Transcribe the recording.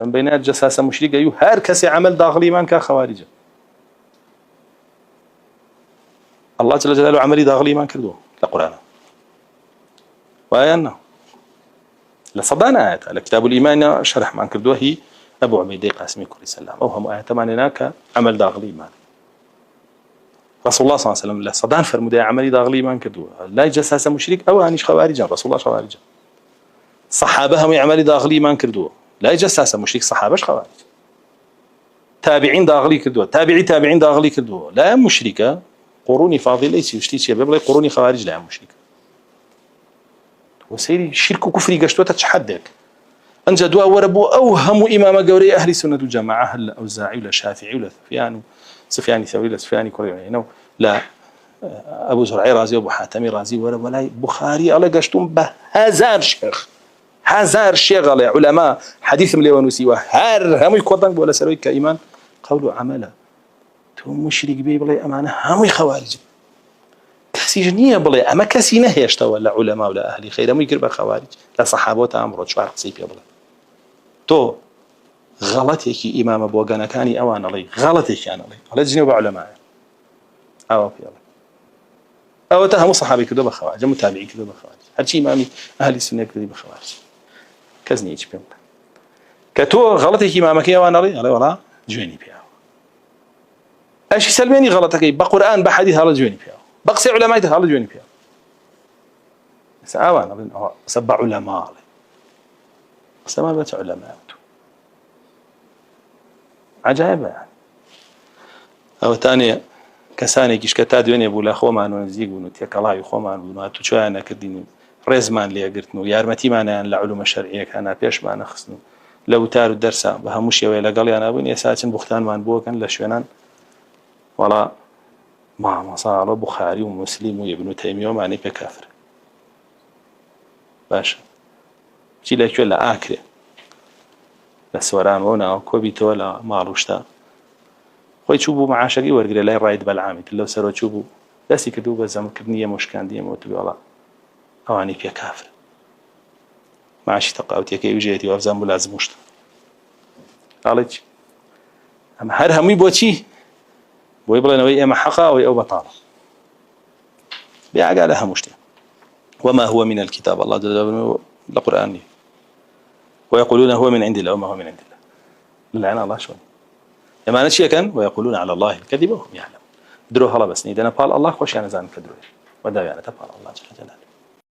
من بينات جساسة مشركة هر كسي عمل داخلي من كخوارج الله جل جلاله عملي داخلي من كردوه القرآن وآيانا لصدانا آيات على كتاب الإيمان شرح من كردوه هي أبو عبيدة قاسمي كري سلام أوهم آيات هناك عمل داخلي من رسول الله صلى الله عليه وسلم لصدان فرمودي عملي داخلي من كردوه لا جساسة مشرك أو هنيش خوارجا رسول الله خوارجا صحابة هم عملي داخلي من كردوه لا جساسة مشرك صحابش خوارج تابعين داخلي كردوه تابعين داخلي كردوه لا مشركة قروني فاضلة يشتي شيء بيبقى قروني خوارج لا مشركة وسيري شرك وكفري قشتوة تتحدك أنجا دوا وربو أوهم إمام قوري أهل السنة والجماعة هل أوزاعي ولا شافعي ولا سفياني ثوري ولا سفياني كوري لا أبو زرعي رازي وأبو حاتمي رازي ولا بخاري على قشتم بهزار شيخ هزار شيخ على علماء حديث مليونوسي وهر هم يقدم ولا سروي كإيمان قولوا عملا تو مشرك بي بلا أمانة هم خوارج كسي جنيه بلا أما كسي نهيشتا ولا علماء ولا أهل خير هم يقرب خوارج لا صحابات أمرت شو عرق سيبيا بلا تو غلطك إمام أبو جانا كاني أوان علي غلطك أنا علي على جنوب علماء أو في الله أو تهم صحابي كذا بخوارج متابعي كذا بخوارج هالشي إمامي أهل السنة كذا بخوارج كزني يجي بيم كتو غلطك إمامك أوان علي ولا جويني بيا أشي سلماني غلطك بقرآن بحديث هذا جويني بيا بقصي علماء هذا جويني بيا بس أوان سبع علماء علي بس ما بيت علماء عجائب يعني أو تاني كساني كيش كتاد وين يبولا خومان ونزيق ونتيك الله يخومان وناتو شو أنا كديني رزمان اللي قرتنو يارمتي معنا العلوم الشرعية كان بيش معنا خصنو لو تارو الدرس بهمش ولا قال أنا بني ساكن بختان مان بوكن لشوينان ولا ما صار بخاري ومسلم وابن تيمية ومعني بكافر باشا شي لك ولا آكله لسوران ونا كوبيت ولا مالوشتا خوي تشوبوا معاشقي ورقل لا رايد بالعامي لو سروا تشوبوا داسي كدوبا زعما كبنيه مشكان دي موتو والله اواني فيها كافر معاشي تقاوتي كي وجيتي وافزام لازم مشت قالت اما هر همي بوتشي بو يبلا نوي اما حقا او بطاله بيع قالها مشت وما هو من الكتاب الله جل جلاله القرآن ويقولون هو من عند الله وما هو من عند الله لعن الله شوي لما نشيء كان ويقولون على الله الكذب وهم يعلمون درو هلا بس نيدنا قال الله خوش يعني زان كدرو ودا يعني تقال الله جل جلاله